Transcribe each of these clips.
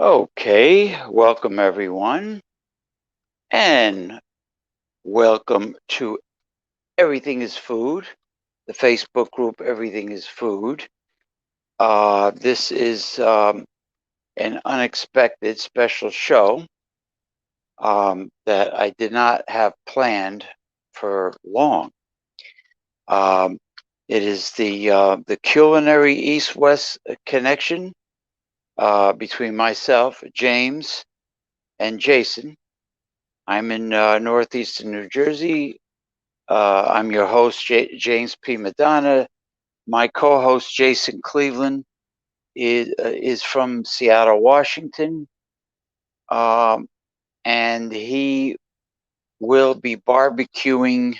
Okay, welcome everyone, and welcome to Everything is Food, the Facebook group Everything is Food. This is an unexpected special show that I did not have planned for long. It is the culinary East-West connection between myself, James, and Jason. I'm in northeastern New Jersey. I'm your host, James P. Madonna. My co-host, Jason Cleveland, is from Seattle, Washington, and he will be barbecuing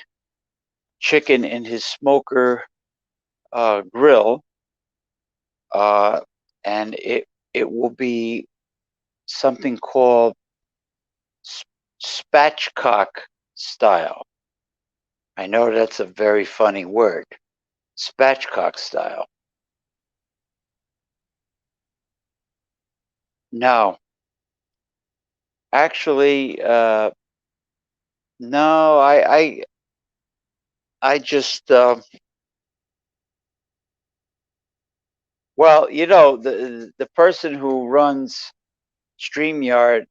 chicken in his smoker grill, and it will be something called spatchcock style. I know that's a very funny word. Spatchcock style. No, actually, no. I just well, you know, the person who runs StreamYard,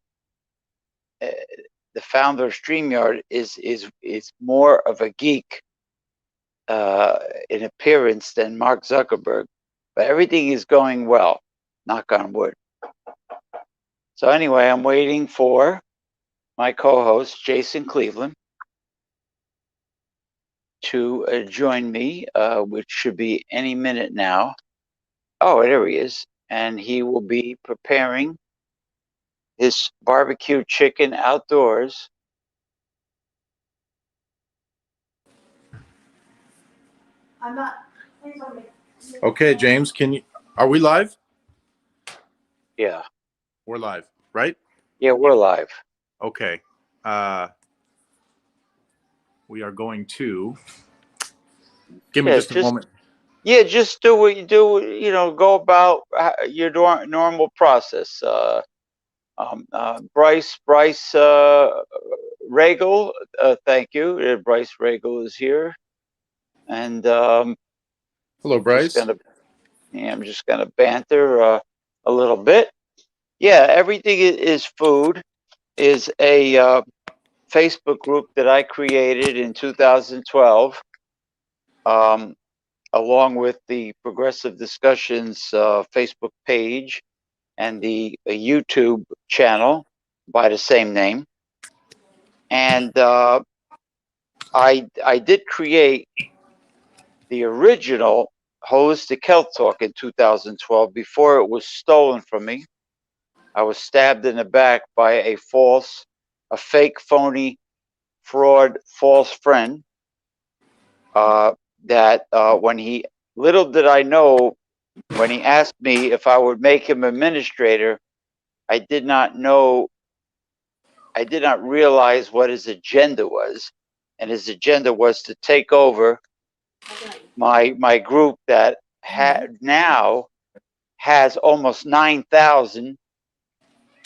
the founder of StreamYard, is more of a geek in appearance than Mark Zuckerberg, but everything is going well. Knock on wood. So anyway, I'm waiting for my co-host Jason Cleveland to join me, which should be any minute now. Oh, there he is. And he will be preparing his barbecue chicken outdoors. I'm not. Okay, James, are we live? Yeah. We're live, right? Yeah, we're live. Okay. We are going to give me just a moment. Yeah, just do what you do. You know, go about your normal process. Bryce Regal, thank you. Bryce Regal is here, and hello, Bryce. I'm just gonna banter a little bit. Yeah, Everything is Food is a Facebook group that I created in 2012, along with the Progressive Discussions Facebook page and the YouTube channel by the same name. And I did create the original Holistic Health Talk in 2012 before it was stolen from me. I was stabbed in the back by a fake, phony, fraud, false friend. Little did I know, when he asked me if I would make him administrator, I did not realize what his agenda was. And his agenda was to take over my group that now has almost 9,000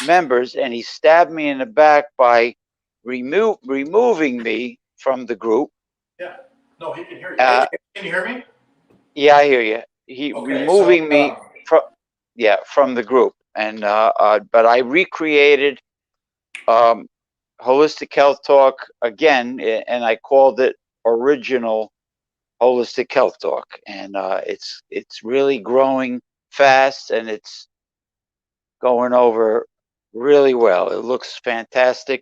members, and he stabbed me in the back by removing me from the group. Yeah, no, he can hear you. Can you hear me? Yeah, I hear you. He removing me from the group, and but I recreated Holistic Health Talk again, and I called it Original Holistic Health Talk, and it's really growing fast, and it's going over really well. It looks fantastic.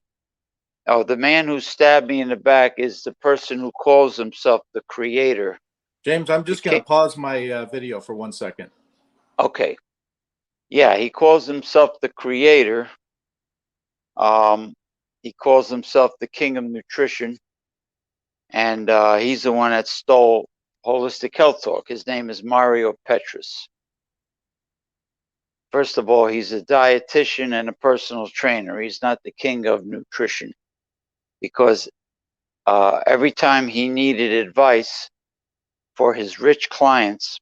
Oh, the man who stabbed me in the back is the person who calls himself the creator. James, I'm just going to pause my video for 1 second. Okay. Yeah, he calls himself the creator. He calls himself the king of nutrition. And he's the one that stole Holistic Health Talk. His name is Mario Petrus. First of all, he's a dietitian and a personal trainer. He's not the king of nutrition, because every time he needed advice for his rich clients,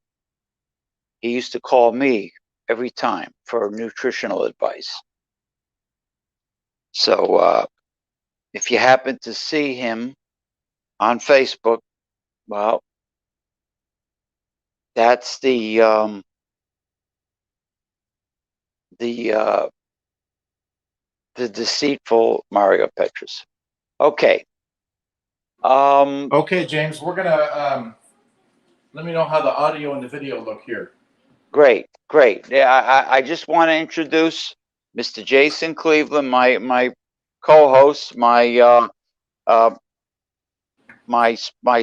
he used to call me every time for nutritional advice. So if you happen to see him on Facebook, well, that's the deceitful Mario Petrus. Okay. Okay, James, we're gonna let me know how the audio and the video look here. Great. Yeah, I just want to introduce Mr. Jason Cleveland, my co-host, my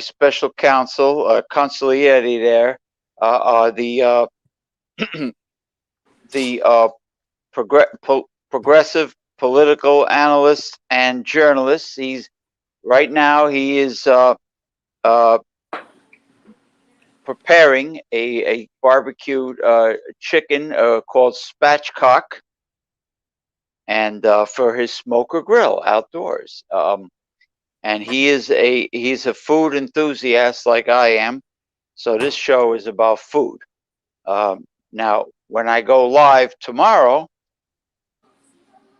special counsel, consigliere there, the the progressive political analyst and journalist. Right now he is preparing a barbecued chicken called Spatchcock, and for his smoker grill outdoors. And he's a food enthusiast like I am, so this show is about food. Now, when I go live tomorrow,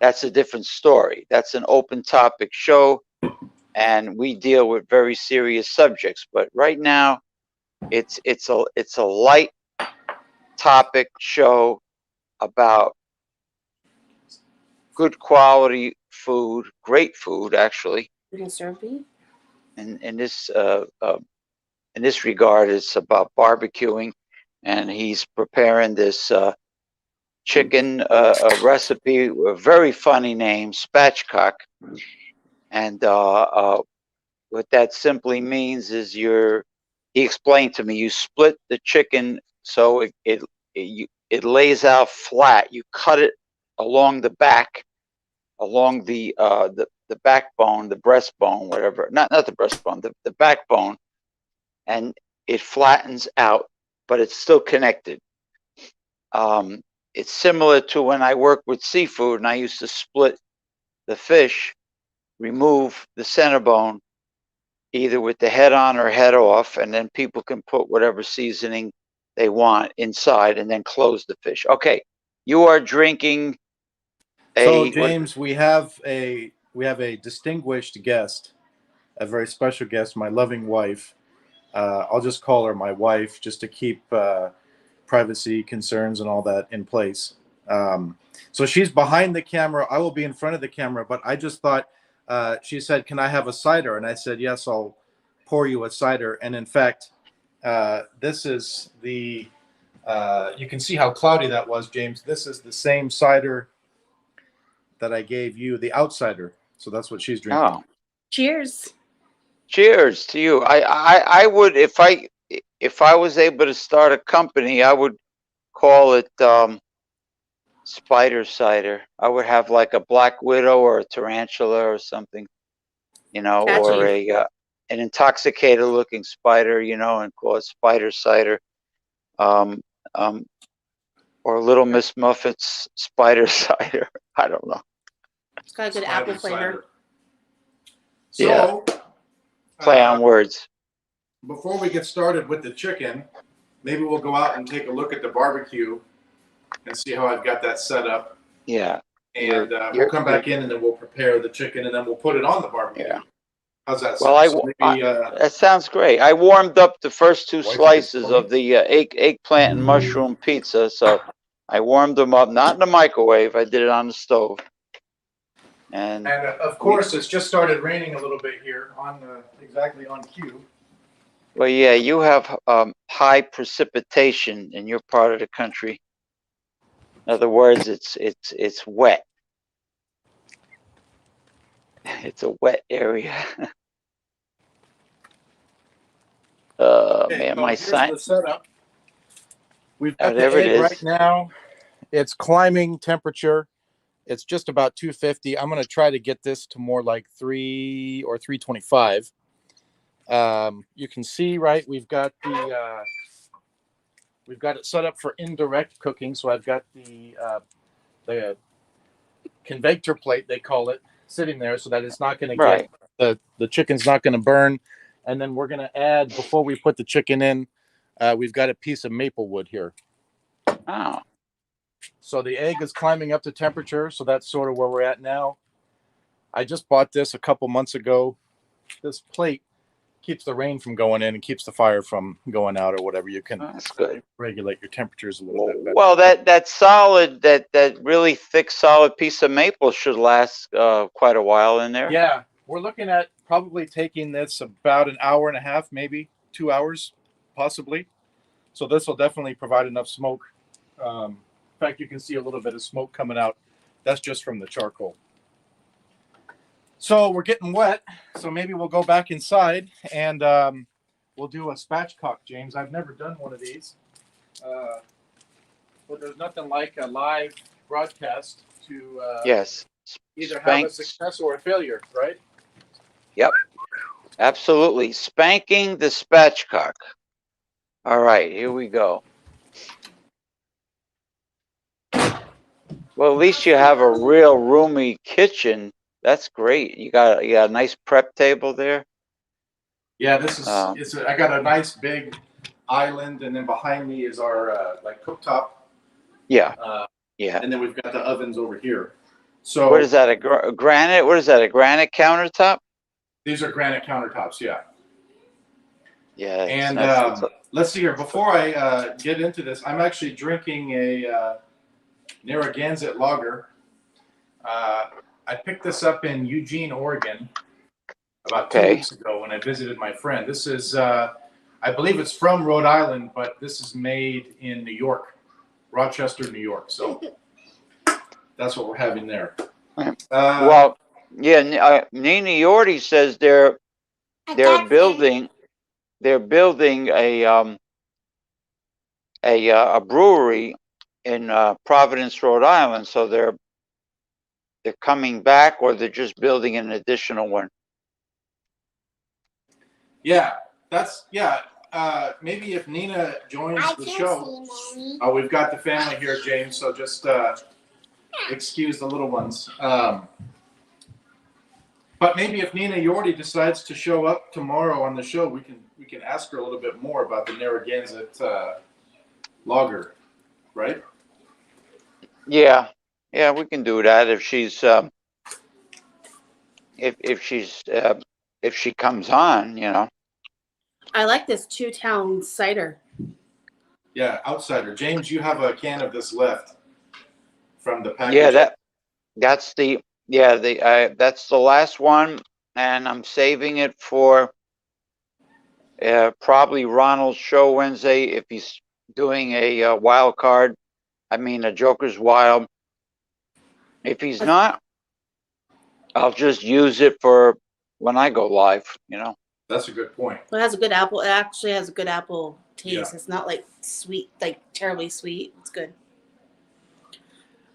that's a different story. That's an open topic show, and we deal with very serious subjects. But right now, it's a light topic show about good quality food, great food actually. You can serve me? And in this regard, it's about barbecuing, and he's preparing this chicken recipe, a very funny name, Spatchcock. And what that simply means is he explained to me, you split the chicken so it lays out flat. You cut it along the back, along the backbone, the breastbone, whatever. Not the breastbone, the backbone, and it flattens out, but it's still connected. It's similar to when I worked with seafood, and I used to split the fish, remove the center bone, either with the head on or head off, and then people can put whatever seasoning they want inside, and then close the fish. Okay, you are drinking. So, James, we have a distinguished guest, a very special guest, my loving wife. I'll just call her my wife, just to keep privacy concerns and all that in place. So she's behind the camera. I will be in front of the camera, but I just thought, she said, "Can I have a cider?" And I said, "Yes, I'll pour you a cider." And in fact, this is the, you can see how cloudy that was, James. This is the same cider that I gave you, the outsider. So that's what she's drinking. Oh. Cheers. Cheers to you. I would, if I was able to start a company, I would call it spider cider. I would have like a black widow or a tarantula or something, or an intoxicated looking spider, and call it spider cider. Or Little Miss Muffet's spider cider. I don't know. It's got a good apple flavor. So, yeah. Play on words. Before we get started with the chicken, maybe we'll go out and take a look at the barbecue and see how I've got that set up. Yeah. And we'll come back in, and then we'll prepare the chicken, and then we'll put it on the barbecue. Yeah. How's that sound? Well, that sounds great. I warmed up the first two slices of the eggplant and mushroom pizza, so I warmed them up, not in the microwave. I did it on the stove. And of course, it's just started raining a little bit here, exactly on cue. Well, yeah, you have high precipitation in your part of the country. In other words, it's wet. It's a wet area. Okay, man, so my here's sign. The setup. We've got Whatever the egg it is. right now. It's climbing temperature. It's just about 250. I'm going to try to get this to more like 3 or 325. You can see, right? We've got it set up for indirect cooking. So I've got the convector plate, they call it, sitting there so that it's not going to get the chicken's not going to burn. And then we're going to add, before we put the chicken in, we've got a piece of maple wood here. Oh. So the egg is climbing up to temperature. So that's sort of where we're at now. I just bought this a couple months ago. This plate keeps the rain from going in and keeps the fire from going out or whatever. You can That's good. regulate your temperatures a little bit better. Well, that solid, that really thick, solid piece of maple should last quite a while in there. Yeah, we're looking at probably taking this about an hour and a half, maybe 2 hours, possibly. So this will definitely provide enough smoke. In fact, you can see a little bit of smoke coming out. That's just from the charcoal. So we're getting wet. So maybe we'll go back inside and we'll do a spatchcock, James. I've never done one of these. But there's nothing like a live broadcast to Yes. either have a success or a failure, right? Yep. Absolutely. Spanking the spatchcock. All right, here we go. Well, at least you have a real roomy kitchen. That's great. You got a nice prep table there. Yeah, this is. I got a nice big island, and then behind me is our like cooktop. Yeah. Yeah. And then we've got the ovens over here. So what is that? A granite? What is that? A granite countertop? These are granite countertops. Yeah. Yeah. And let's see here. Before I get into this, I'm actually drinking a Narragansett lager. I picked this up in Eugene, Oregon, about 2 weeks ago when I visited my friend. This is, I believe it's from Rhode Island, but this is made in New York, Rochester, New York. So that's what we're having there. Well, yeah, Nina Yordi says they're building a brewery in Providence, Rhode Island. So they're coming back, or they're just building an additional one. Yeah, maybe if Nina joins the show. Oh, we've got the family here, James. So just excuse the little ones. But maybe if Nina Yordi decides to show up tomorrow on the show, we can ask her a little bit more about the Narragansett lager, right? Yeah, we can do that if she's if she comes on, you know. I like this Two Town cider. Yeah, outsider. James, you have a can of this left from the package. Yeah, that's the last one, and I'm saving it for probably Ronald's show Wednesday if he's doing a wild card. I mean, a Joker's Wild. If he's not, I'll just use it for when I go live, you know. That's a good point. Well, it has a good apple. It actually has a good apple taste. Yeah. It's not like sweet, like terribly sweet. It's good.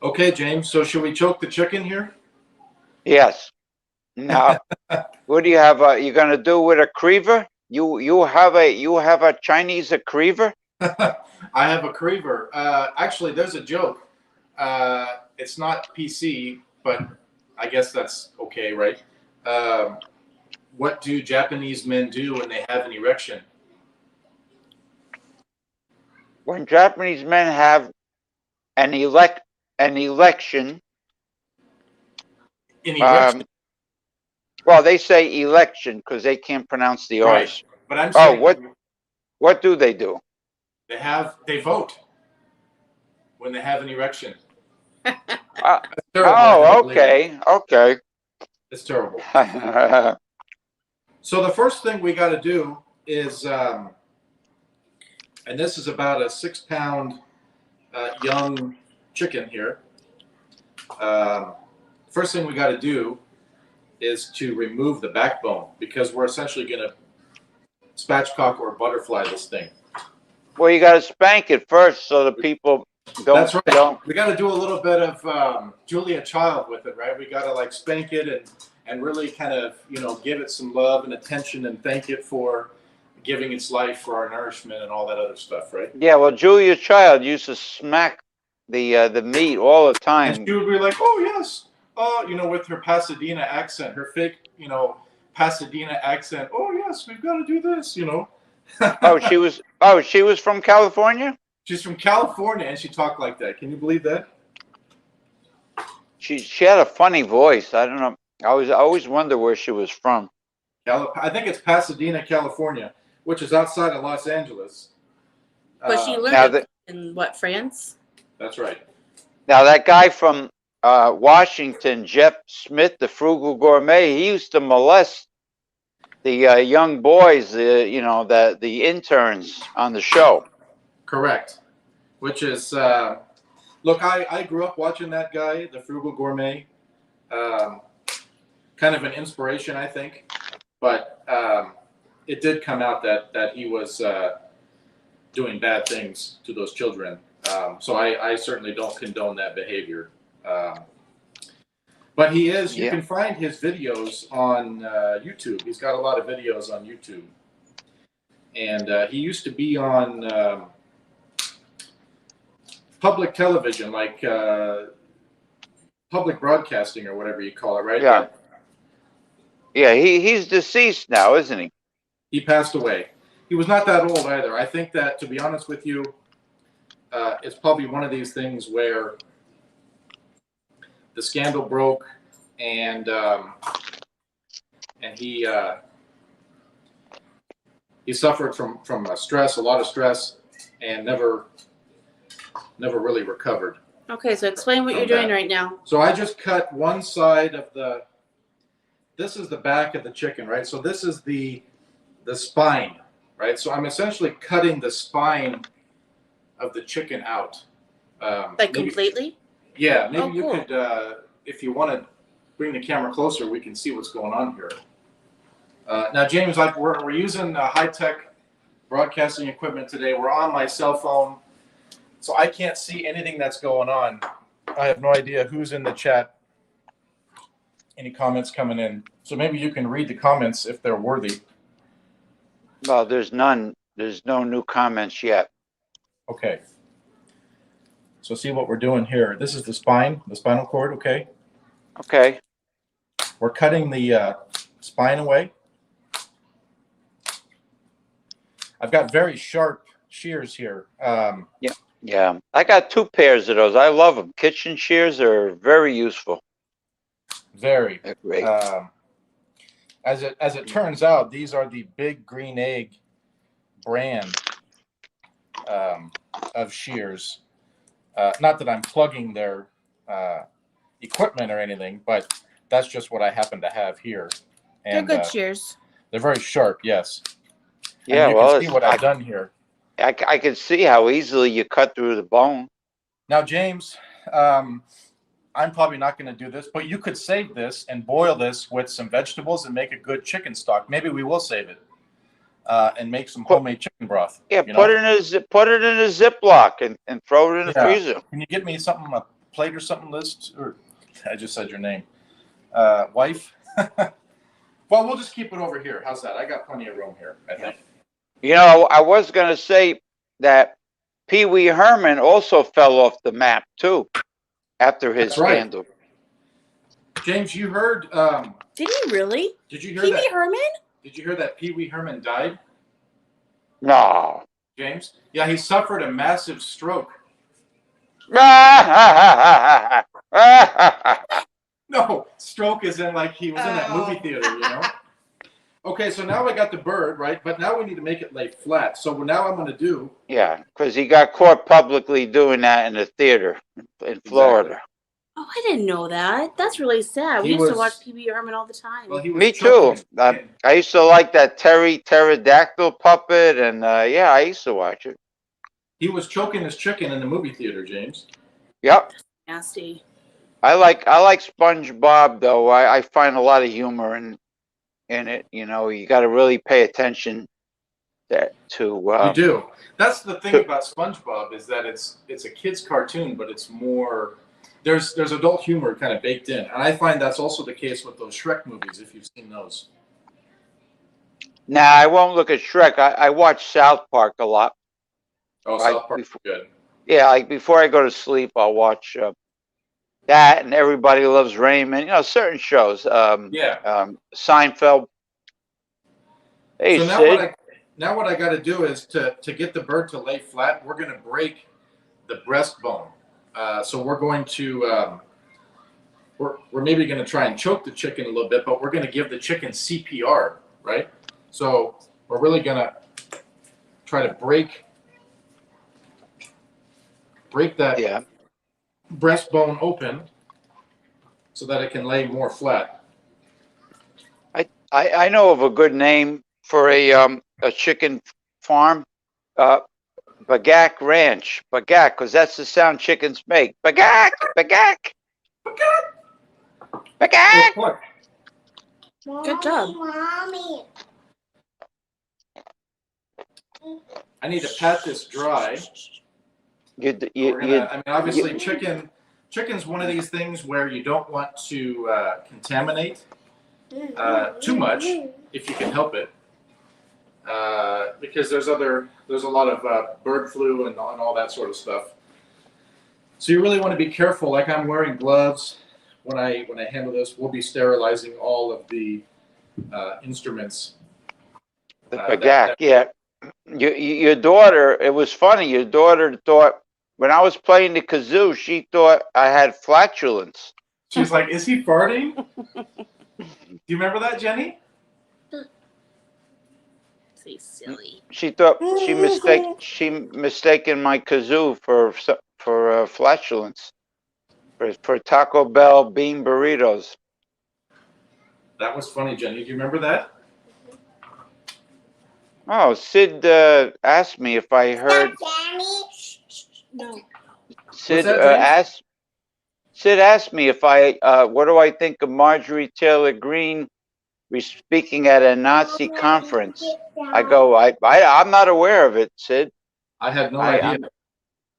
Okay, James. So should we choke the chicken here? Yes. Now, what do you have? You gonna do with a creaver? You have a Chinese creaver? I have a creaver. Actually, there's a joke. It's not PC, but I guess that's okay, right? What do Japanese men do when they have an erection? When Japanese men have an election. An erection. Well, they say election because they can't pronounce the R's. Right. But I'm saying, what do they do? They vote when they have an erection. Okay. It's terrible. So the first thing we got to do is, and this is about a 6-pound young chicken here. First thing we got to do is to remove the backbone because we're essentially going to spatchcock or butterfly this thing. Well, you got to spank it first so the people don't. That's right. We got to do a little bit of Julia Child with it, right? We got to like spank it and really kind of, give it some love and attention and thank it for giving its life for our nourishment and all that other stuff, right? Yeah, well, Julia Child used to smack the meat all the time. And she would be like, "Oh yes," with her Pasadena accent, her fake, Pasadena accent. "Oh yes, we've got to do this," Oh, she was from California? She's from California, and she talked like that. Can you believe that? She had a funny voice. I don't know. I always wonder where she was from. I think it's Pasadena, California, which is outside of Los Angeles. But she now learned it in what, France? That's right. Now that guy from Washington, Jeff Smith, the frugal gourmet, he used to molest the young boys, you know, the interns on the show. Correct. Which is, look, I grew up watching that guy, the frugal gourmet. Kind of an inspiration, I think. But it did come out that he was doing bad things to those children. So I certainly don't condone that behavior. But he is, you can find his videos on YouTube. He's got a lot of videos on YouTube. And he used to be on public television, like public broadcasting or whatever you call it, right? Yeah. Yeah, he's deceased now, isn't he? He passed away. He was not that old either. I think that, to be honest with you, it's probably one of these things where the scandal broke, and he suffered from stress, a lot of stress, and never really recovered. Okay, so explain what you're doing right now. So I just cut one side of the. This is the back of the chicken, right? So this is the spine, right? So I'm essentially cutting the spine of the chicken out. Like completely? Yeah, maybe cool. You could, if you want to bring the camera closer, we can see what's going on here. Now, James, like we're using high-tech broadcasting equipment today. We're on my cell phone, so I can't see anything that's going on. I have no idea who's in the chat. Any comments coming in? So maybe you can read the comments if they're worthy. Well, there's none. There's no new comments yet. Okay. So see what we're doing here. This is the spine, the spinal cord, okay? Okay. We're cutting the spine away. I've got very sharp shears here. Yeah. I got 2 pairs of those. I love them. Kitchen shears are very useful. Very. They're great. As it turns out, these are the Big Green Egg brand of shears. Not that I'm plugging their equipment or anything, but that's just what I happen to have here. And, They're good shears. They're very sharp, yes. Yeah, and you well, can see what I've done here. I can see how easily you cut through the bone. Now, James, I'm probably not going to do this, but you could save this and boil this with some vegetables and make a good chicken stock. Maybe we will save it and make some homemade chicken broth. Yeah, put it in a Ziploc and throw it in the freezer. Can you get me something, a plate or something, Liz? Or I just said your name, wife. Well, we'll just keep it over here. How's that? I got plenty of room here, I think. You know, I was going to say that Pee Wee Herman also fell off the map too after his scandal. James, you heard? Did he really? Did you hear Pee that? Wee Herman? Did you hear that Pee Wee Herman died? No. James? Yeah, he suffered a massive stroke. No, stroke is in like he was in that movie theater, you know? Okay, so now I got the bird, right? But now we need to make it lay flat. So now I'm going to do... Yeah, because he got caught publicly doing that in the theater in Florida. Exactly. Oh, I didn't know that. That's really sad. We used to watch Pee Wee Herman all the time. Well, he was Me too. I used to like that Terry Pterodactyl puppet, and yeah, I used to watch it. He was choking his chicken in the movie theater, James. Yep. Nasty. I like SpongeBob though. I find a lot of humor in it. You know, you got to really pay attention to. You do. That's the thing about SpongeBob is that it's a kid's cartoon, but it's more. There's adult humor kind of baked in, and I find that's also the case with those Shrek movies. If you've seen those. Nah, I won't look at Shrek. I watch South Park a lot. Oh, South Park is good. Yeah, like before I go to sleep, I'll watch that and Everybody Loves Raymond. You know, certain shows. Seinfeld. Hey, so Sid. now what I got to do is to get the bird to lay flat, we're going to break the breastbone. So we're going to we're maybe going to try and choke the chicken a little bit, but we're going to give the chicken CPR, right? So we're really going to try to break that breastbone open so that it can lay more flat. I know of a good name for a chicken farm, Bagak Ranch, Bagak, because that's the sound chickens make. Bagak, Bagak, Bagak. Good job. Mommy. I need to pat this dry. Obviously, chicken's one of these things where you don't want to contaminate too much if you can help it, because there's a lot of bird flu and all that sort of stuff. So you really want to be careful. Like I'm wearing gloves when I handle this. We'll be sterilizing all of the instruments. The Bagak, yeah. Your daughter, it was funny. Your daughter thought, when I was playing the kazoo, she thought I had flatulence. She's like, "Is he farting?" Do you remember that, Jenny? Say silly. She thought she mistaken my kazoo for flatulence for Taco Bell bean burritos. That was funny, Jenny. Do you remember that? Oh, Sid asked me if I heard. No. Sid asked me if what do I think of Marjorie Taylor Greene speaking at a Nazi conference. I go, I'm not aware of it, Sid. I had no idea.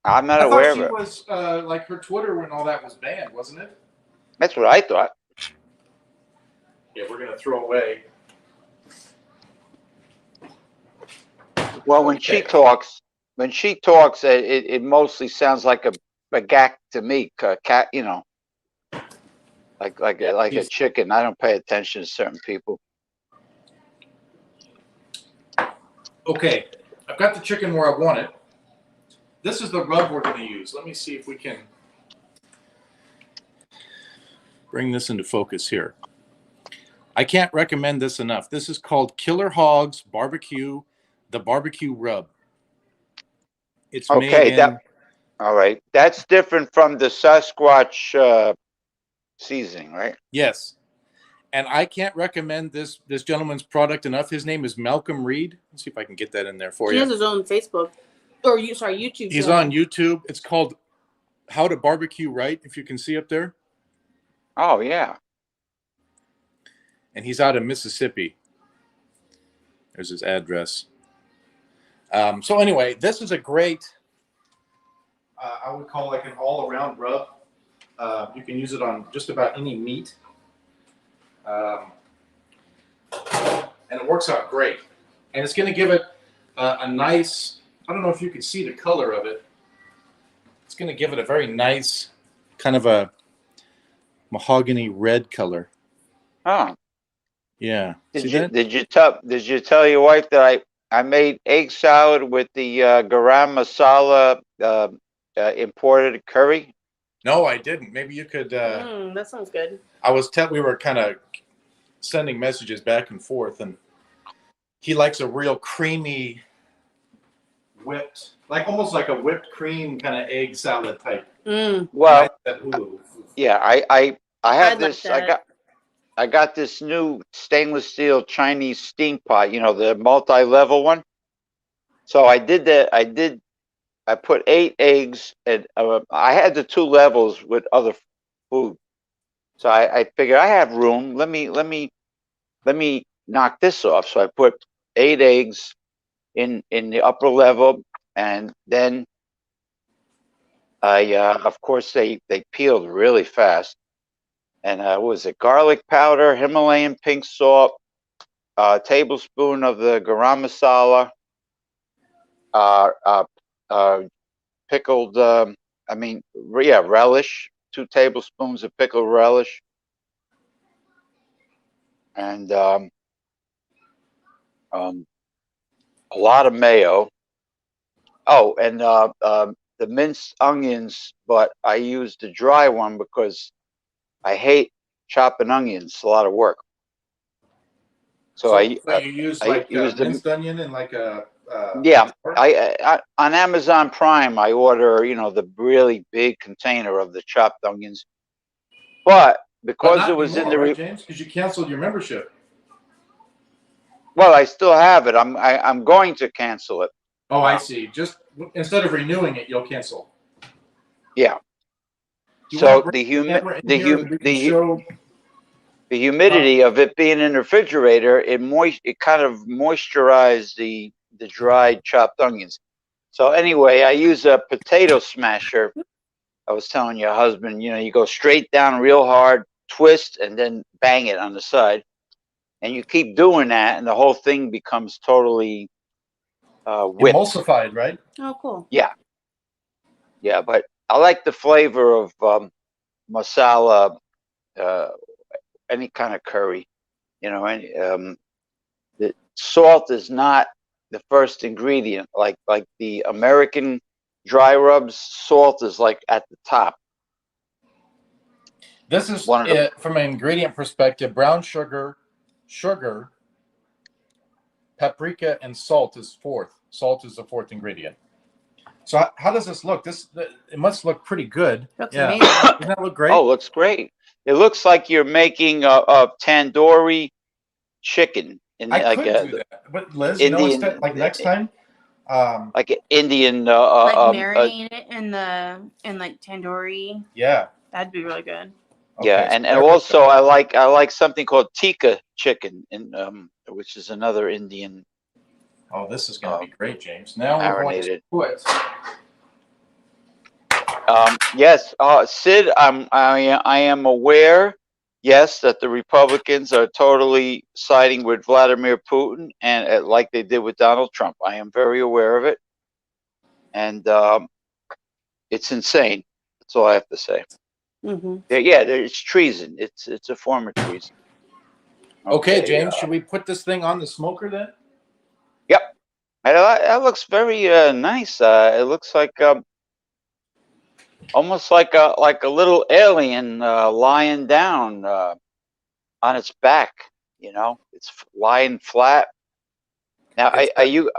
I'm not aware of it. I thought she was like her Twitter and all that was banned, wasn't it? That's what I thought. Yeah, we're gonna throw away. Well, when she talks, it mostly sounds like a Bagak to me, a cat, like a chicken. I don't pay attention to certain people. Okay, I've got the chicken where I want it. This is the rub we're going to use. Let me see if we can bring this into focus here. I can't recommend this enough. This is called Killer Hogs Barbecue, the barbecue rub. It's okay. All right. That's different from the Sasquatch seasoning, right? Yes. And I can't recommend this gentleman's product enough. His name is Malcolm Reed. Let's see if I can get that in there for you. He has his own Facebook YouTube. He's on YouTube. It's called How to Barbecue Right, if you can see up there. Oh, yeah. And he's out of Mississippi. There's his address. So anyway, this is a great, I would call like an all-around rub. You can use it on just about any meat. And it works out great. And it's going to give it a nice, I don't know if you can see the color of it. It's going to give it a very nice kind of a mahogany red color. Oh. Yeah. Did you tell your wife that I made egg salad with the garam masala imported curry? No, I didn't. Maybe you could. That sounds good. We were kind of sending messages back and forth, and he likes a real creamy, whipped, like almost like a whipped cream kind of egg salad type. Well, yeah, I have this. Like I got this new stainless steel Chinese steam pot. The multi-level one. So I did that. I put 8 eggs, and I had the 2 levels with other food. So I figured I have room. Let me knock this off. So I put 8 eggs in the upper level, and then of course they peeled really fast. And what was it? Garlic powder, Himalayan pink salt, a tablespoon of the garam masala, pickled, relish, 2 tablespoons of pickled relish, and a lot of mayo. Oh, and the minced onions, but I use the dry one because I hate chopping onions. It's a lot of work. So you use like use the minced onion and like a yeah. I on Amazon Prime I order the really big container of the chopped onions, but because it was anymore, right, James? Because you canceled your membership. well, I still have it. I'm going to cancel it. Oh, I see. Just instead of renewing it, you'll cancel. Yeah. So the humidity of it being in the refrigerator, it kind of moisturized the dried chopped onions. So anyway, I use a potato smasher. I was telling your husband, you go straight down real hard, twist, and then bang it on the side. And you keep doing that, and the whole thing becomes totally whipped. Emulsified, right? Oh, cool. Yeah. Yeah, but I like the flavor of masala, any kind of curry. The salt is not the first ingredient. Like the American dry rubs, salt is like at the top. This is from an ingredient perspective: brown sugar, paprika, and salt is fourth. Salt is the fourth ingredient. So how does this look? It must look pretty good. Looks amazing. Doesn't that look great? Oh, looks great. It looks like you're making a tandoori chicken. I could do that, but Liz, Indian, like next time, like Indian, like marinate it in like tandoori. Yeah, that'd be really good. Yeah, okay, and also I like something called tikka chicken, which is another Indian. Oh, this is going to be great, James. Now marinated. we're going to Yes, Sid, I am aware, yes, that the Republicans are totally siding with Vladimir Putin, and like they did with Donald Trump. I am very aware of it, and it's insane. That's all I have to say. Mm-hmm. Yeah, it's treason. It's a form of treason. Okay, James, should we put this thing on the smoker then? Yep, that looks very nice. It looks like almost like a little alien lying down on its back. It's lying flat. Now, are you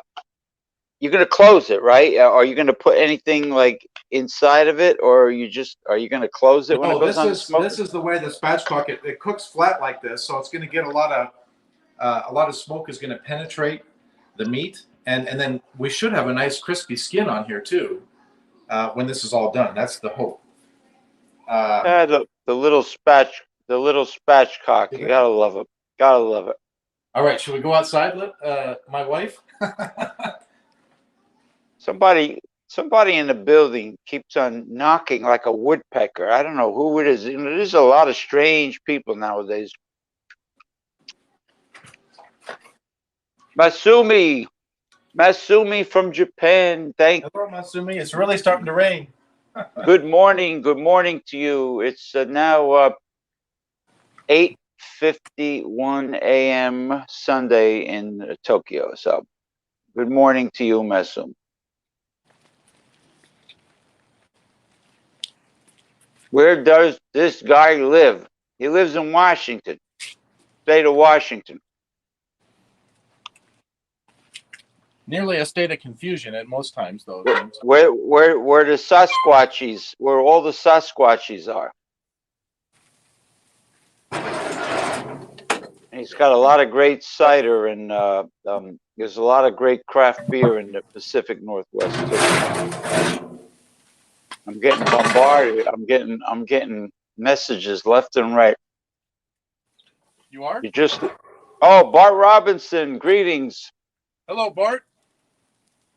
going to close it, right? Are you going to put anything like inside of it, or are you going to close it when it goes on the smoker? This is the way the spatchcock it cooks flat like this, so it's going to get a lot of smoke is going to penetrate the meat, and then we should have a nice crispy skin on here too when this is all done. That's the hope. The little spatchcock. You gotta love it. Gotta love it. All right, should we go outside, my wife? Somebody in the building keeps on knocking like a woodpecker. I don't know who it is. There's a lot of strange people nowadays. Masumi from Japan. Hello, Masumi. It's really starting to rain. Good morning to you. It's now 8:51 a.m. Sunday in Tokyo. So, good morning to you, Masumi. Where does this guy live? He lives in Washington, state of Washington. Nearly a state of confusion at most times, though. Where the Sasquatches, where all the Sasquatches are. And he's got a lot of great cider, and there's a lot of great craft beer in the Pacific Northwest too. I'm getting bombarded. I'm getting messages left and right. You are? Oh, Bart Robinson, greetings. Hello, Bart.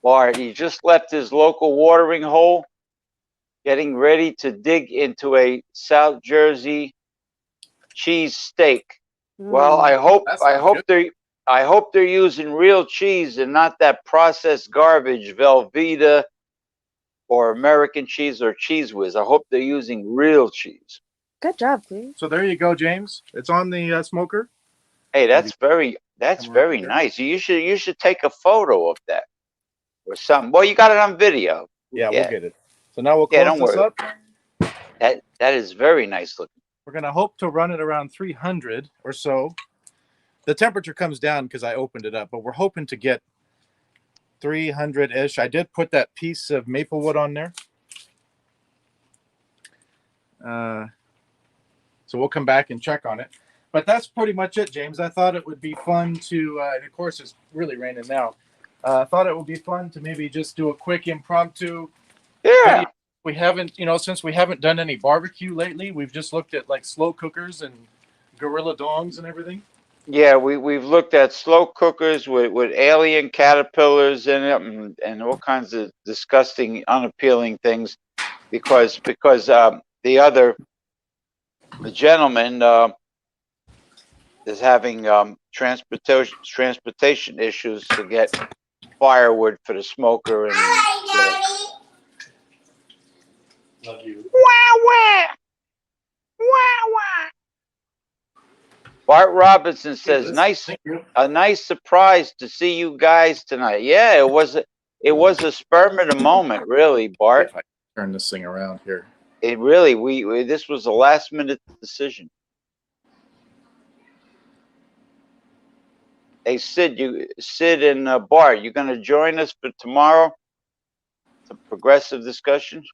Bart, he just left his local watering hole, getting ready to dig into a South Jersey cheese steak. Well, I hope they're using real cheese and not that processed garbage, Velveeta or American cheese or Cheese Whiz. I hope they're using real cheese. Good job, please. So there you go, James. It's on the smoker. Hey, that's very That's Come around very here. nice. You should take a photo of that or something. Well, you got it on video. Yeah, we'll get it. So now we'll Yeah, close don't this worry. up. That is very nice looking. We're going to hope to run it around 300 or so. The temperature comes down because I opened it up, but we're hoping to get 300-ish. I did put that piece of maple wood on there. So we'll come back and check on it. But that's pretty much it, James. I thought it would be fun to, and of course it's really raining now. I thought it would be fun to maybe just do a quick impromptu video. We haven't, since we haven't done any barbecue lately, we've just looked at like slow cookers and gorilla dongs and everything. Yeah, we've looked at slow cookers with alien caterpillars in it and all kinds of disgusting, unappealing things because the gentleman is having transportation issues to get firewood for the smoker and Love you. Bart Robinson says, Thank you. a nice surprise to see you guys tonight. Yeah, it was a spur of the moment, really, Bart. If I turn this thing around here. It really this was a last minute decision. Hey Sid and Bart, you gonna join us for tomorrow? Some progressive discussions.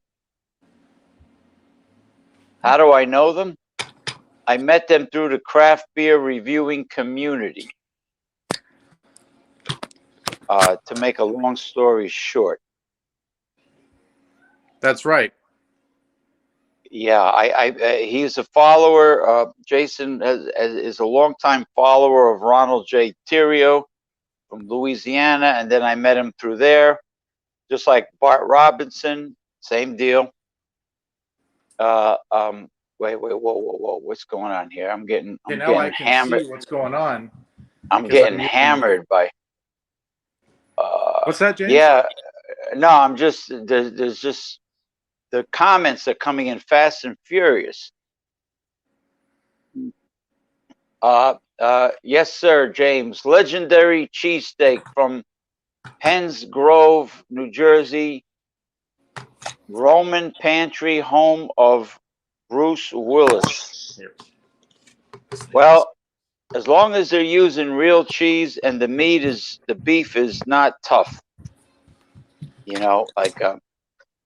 How do I know them? I met them through the craft beer reviewing community. To make a long story short. That's right. Yeah, he's a follower. Jason is a longtime follower of Ronald J. Theriot from Louisiana, and then I met him through there. Just like Bart Robinson, same deal. Wait, whoa! What's going on here? I'm getting hammered. See what's going on. I'm getting hammered by. What's that, James? Yeah, no, I'm just there's just the comments are coming in fast and furious. Yes, sir, James. Legendary cheesesteak from Penns Grove, New Jersey. Roman Pantry, home of Bruce Willis. Well, as long as they're using real cheese and the beef is not tough.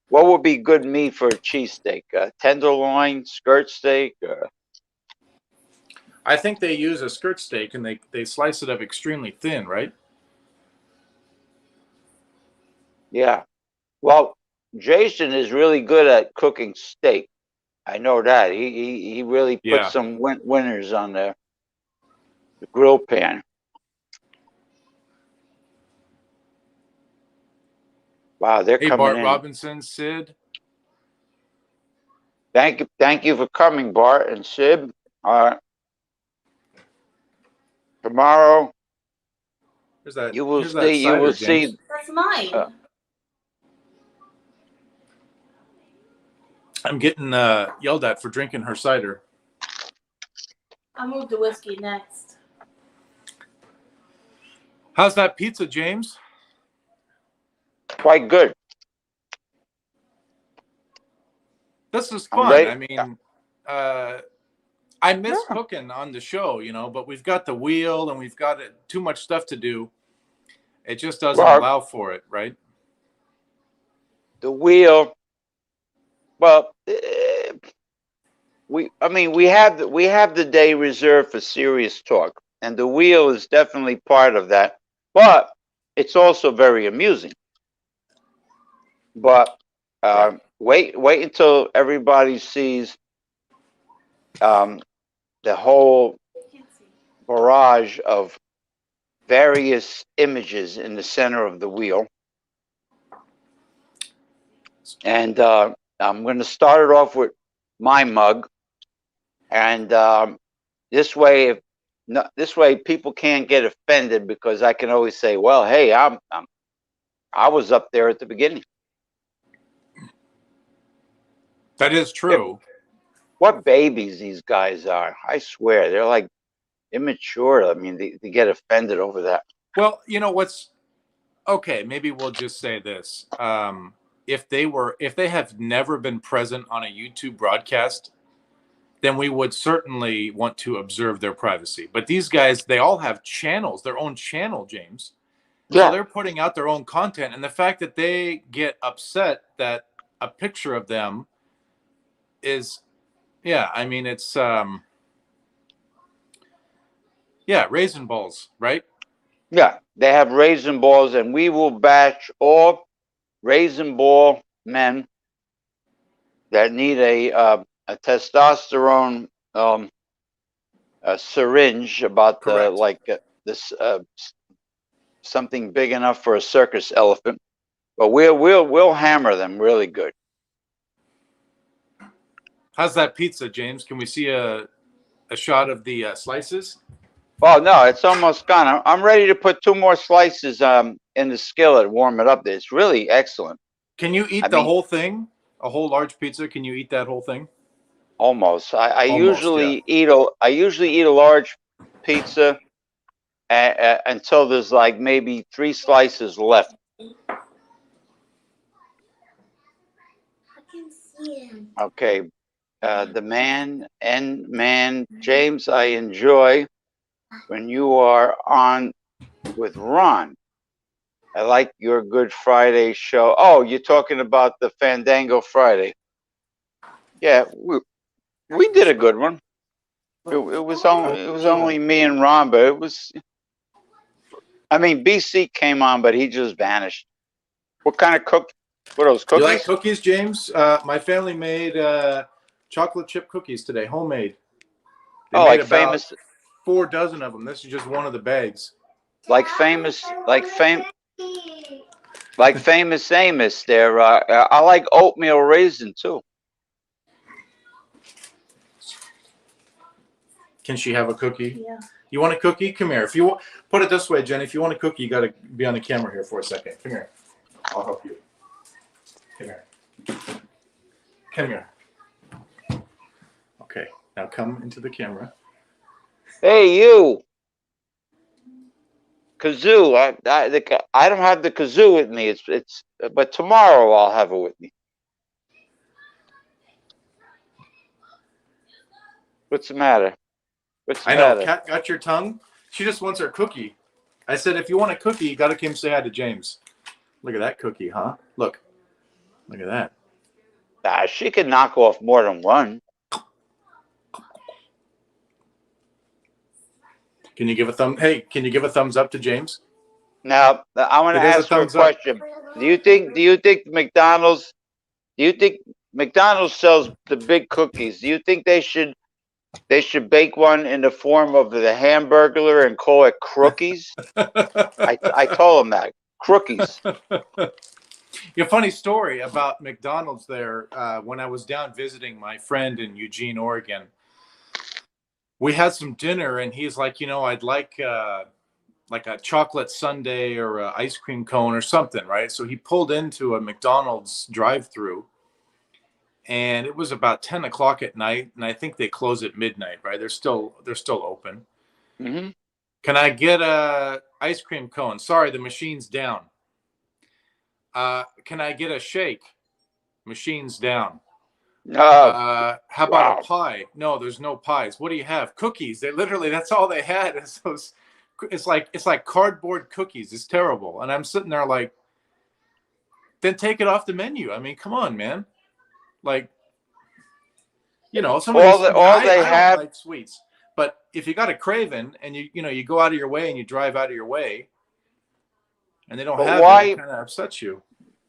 What would be good meat for a cheesesteak? Tenderloin, skirt steak? I think they use a skirt steak and they slice it up extremely thin, right? Yeah. Well, Jason is really good at cooking steak. I know that. He really put some winners on the grill pan. Wow, they're coming Bart in. Robinson, Sid. Thank you for coming, Bart and Sid. Tomorrow, you will see. That's mine. I'm getting yelled at for drinking her cider. I'll move the whiskey next. How's that pizza, James? Quite good. This is fun. I mean, I miss cooking on the show, but we've got the wheel and we've got too much stuff to do. It just doesn't allow for it, right? The wheel. Well, we have the day reserved for serious talk, and the wheel is definitely part of that. But it's also very amusing. But wait until everybody sees the whole barrage of various images in the center of the wheel. And I'm going to start it off with my mug, and this way people can't get offended because I can always say, "Well, hey, I was up there at the beginning." That is true. What babies these guys are! I swear, they're like immature. I mean, they get offended over that. Well, you know what's okay. Maybe we'll just say this: if they have never been present on a YouTube broadcast, then we would certainly want to observe their privacy. But these guys, they all have channels, their own channel, James. So they're putting out their own content, and the fact that they get upset that a picture of them is, yeah, I mean, it's, yeah, raisin balls, right? Yeah, they have raisin balls, and we will bash all raisin ball men that need a testosterone a syringe about this something big enough for a circus elephant. But we'll hammer them really good. How's that pizza, James? Can we see a shot of the slices? Oh no, it's almost gone. I'm ready to put 2 more slices in the skillet, warm it up. It's really excellent. Can you eat whole thing? A whole large pizza? Can you eat that whole thing? Almost. I Almost, usually eat a large pizza until there's like maybe 3 slices left. I can see him. Okay. The NMan James, I enjoy when you are on with Ron. I like your Good Friday show. Oh, you're talking about the Fandango Friday. Yeah, we did a good one. It was only me and Ron, but it was. I mean, BC came on, but he just vanished. What kind of what are those cookies? You like cookies, James? My family made chocolate chip cookies today, homemade. They made like about famous 4 dozen of them. This is just one of the bags. Like famous Amos there. I like oatmeal raisin too. Can she have a cookie? Yeah. You want a cookie? Come here. If you put it this way, Jen, if you want a cookie, you got to be on the camera here for a second. Come here. I'll help you. Come here. Come here. Okay. Now come into the camera. Hey, you. Kazoo. I don't have the kazoo with me. But tomorrow I'll have it with me. What's the matter? I know. Kat got your tongue. She just wants her cookie. I said, if you want a cookie, you got to come say hi to James. Look at that cookie, huh? Look. Look at that. She can knock off more than one. Can you give a thumb? Hey, can you give a thumbs up to James? Now, I want to ask her a question. Do you think McDonald's sells the big cookies? Do you think they should bake one in the form of the Hamburglar and call it Crookies? I told them that. Crookies. A funny story about McDonald's there. When I was down visiting my friend in Eugene, Oregon, we had some dinner, and he's like, I'd like a chocolate sundae or an ice cream cone or something, right? So he pulled into a McDonald's drive-through, and it was about 10 o'clock at night, and I think they close at midnight, right? They're still open. Mm-hmm. Can I get a ice cream cone? Sorry, the machine's down. Can I get a shake? Machine's down. How about a pie? No, there's no pies. What do you have? Cookies. That's all they had. It's like cardboard cookies. It's terrible. And I'm sitting there like, then take it off the menu. I mean, come on, man. Like, some all they have like sweets. But if you got a craving and you go out of your way and you drive out of your way, and they don't have it, it kind of upsets you.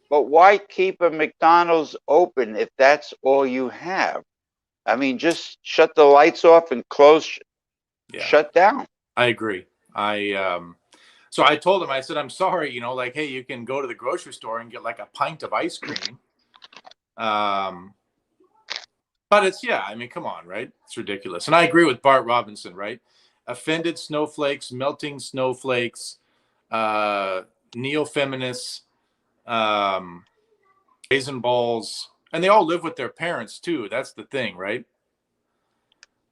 But why keep a McDonald's open if that's all you have? I mean, just shut the lights off and shut down. I agree. So I told him, I said, I'm sorry, hey, you can go to the grocery store and get like a pint of ice cream. But I mean, come on, right? It's ridiculous. And I agree with Bart Robinson, right? Offended snowflakes, melting snowflakes, neo-feminists, raisin balls, and they all live with their parents too. That's the thing, right?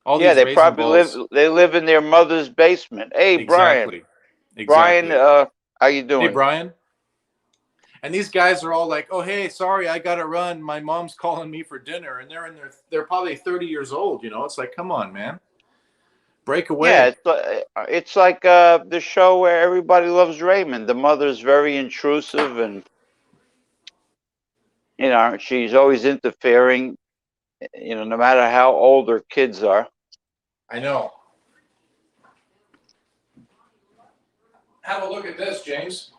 All Yeah, these they raisin probably balls. live in their mother's basement. Hey, Brian. Exactly. Brian, Exactly. how you Hey, doing? Brian. And these guys are all like, "Oh, hey, sorry, I gotta run. My mom's calling me for dinner," and they're probably 30 years old. You know, it's like, come on, man, break Yeah, away. it's like the show where Everybody Loves Raymond. The mother's very intrusive, and she's always interfering. No matter how old her kids are. I know. Have a look at this, James.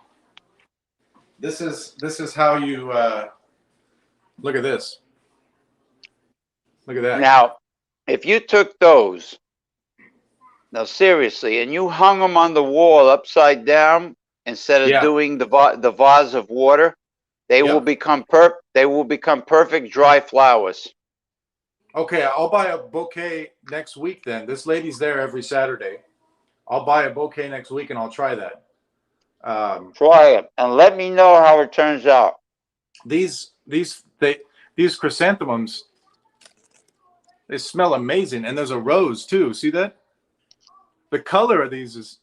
This is how you look at this. Look at that. Now, if you took those, now seriously, and you hung them on the wall upside down instead of doing the vase of water, they will become perfect dry flowers. Okay, I'll buy a bouquet next week then. This lady's there every Saturday. I'll buy a bouquet next week and I'll try that. Try it and let me know how it turns out. These chrysanthemums, they smell amazing, and there's a rose too. See that? The color of these is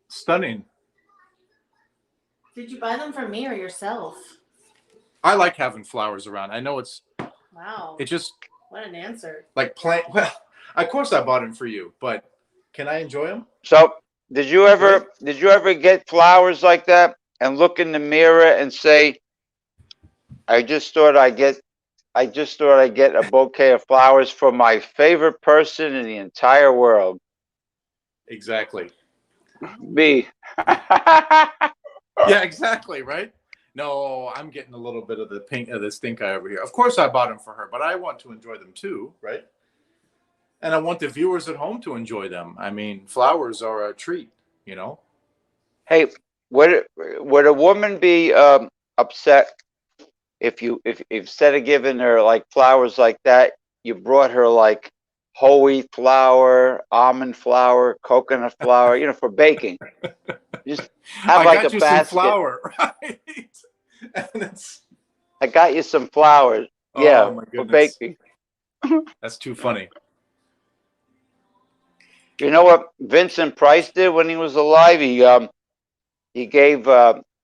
stunning. Did you buy them for me or yourself? I like having flowers around. I know it's wow. It just what an answer. Like well, of course I bought them for you, but can I enjoy them? So, did you ever get flowers like that and look in the mirror and say, I just thought I'd get a bouquet of flowers for my favorite person in the entire world. Exactly. Me. Yeah, exactly, right? No, I'm getting a little bit of the stink eye over here. Of course I bought them for her, but I want to enjoy them too, right? And I want the viewers at home to enjoy them. I mean, flowers are a treat, you know? Hey, would a woman be upset if instead of giving her like flowers like that, you brought her like whole wheat flour, almond flour, coconut flour, for baking? Just have like a basket. Some flour, right? I got you some flowers. Yeah, oh my for goodness. baking. That's too funny. You know what Vincent Price did when he was alive? He gave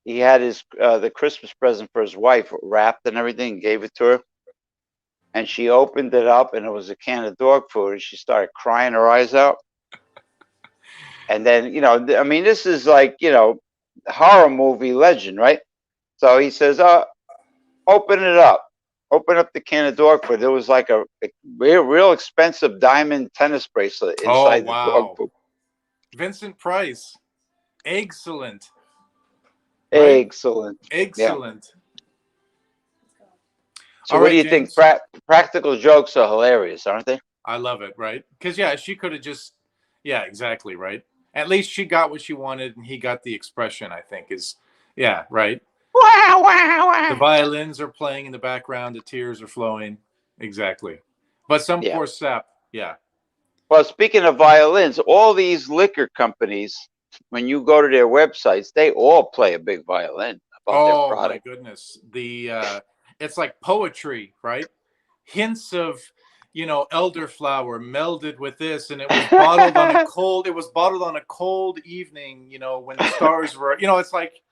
he had his the Christmas present for his wife wrapped and everything, and gave it to her. And she opened it up, and it was a can of dog food, and she started crying her eyes out. And then, I mean, this is like, horror movie legend, right? So he says, open it up. Open up the can of dog food. There was like a real expensive diamond tennis bracelet inside the dog food. Vincent Price. Excellent. Right? Excellent. Excellent. Yeah. So what do you think? Practical jokes are hilarious, aren't they? I love it, right? Because, yeah, she could have just, yeah, exactly, right? At least she got what she wanted, and he got the expression, I think, is, yeah, right? Wow, wow, wow. The violins are playing in the background. The tears are flowing. Exactly. But some poor sap, yeah. Well, speaking of violins, all these liquor companies, when you go to their websites, they all play a big violin about their product. Oh, my goodness. It's like poetry, right? Hints of, elderflower melded with this, and it was bottled on a cold evening, when the stars were, it's like,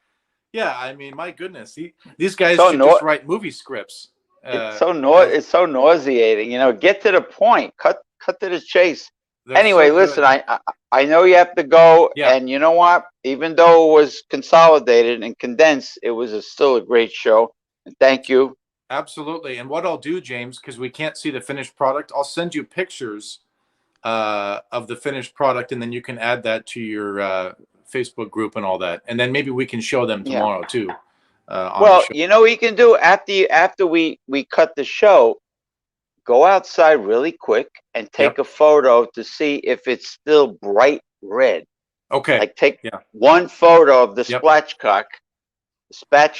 yeah, I mean, my goodness, these guys should just write movie scripts. It's so nauseating, get to the point, cut to the chase. Anyway, listen, I know you have to go, and you know what? Even though it was consolidated and condensed, it was still a great show. And thank you. Absolutely. And what I'll do, James, because we can't see the finished product, I'll send you pictures of the finished product, and then you can add that to your Facebook group and all that. And then maybe we can show them tomorrow too. Well, we can do after we cut the show, go outside really quick and take a photo to see if it's still bright red. Okay. Like take one photo of the spatchcock,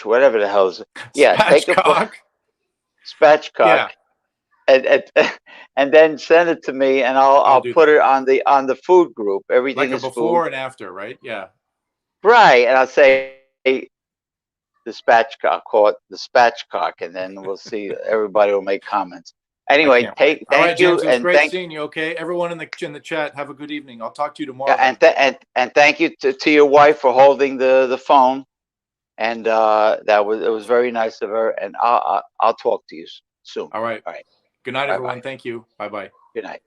whatever the hell is it. Yeah, take a spatchcock, and then send it to me, and I'll put it on the food group. Everything like is before food. And after, right? Yeah. Right, and I'll say the spatchcock, call it the spatchcock, and then we'll see. Everybody will make comments. Anyway, All right, thank you, James. It was and great seeing you. Okay, everyone in the chat, have a good evening. I'll talk to you tomorrow. and thank you to your wife for holding the phone, and it was very nice of her. And I'll talk to you soon. All right. All right. Good night, Bye-bye. everyone. Thank you. Bye bye. Good night.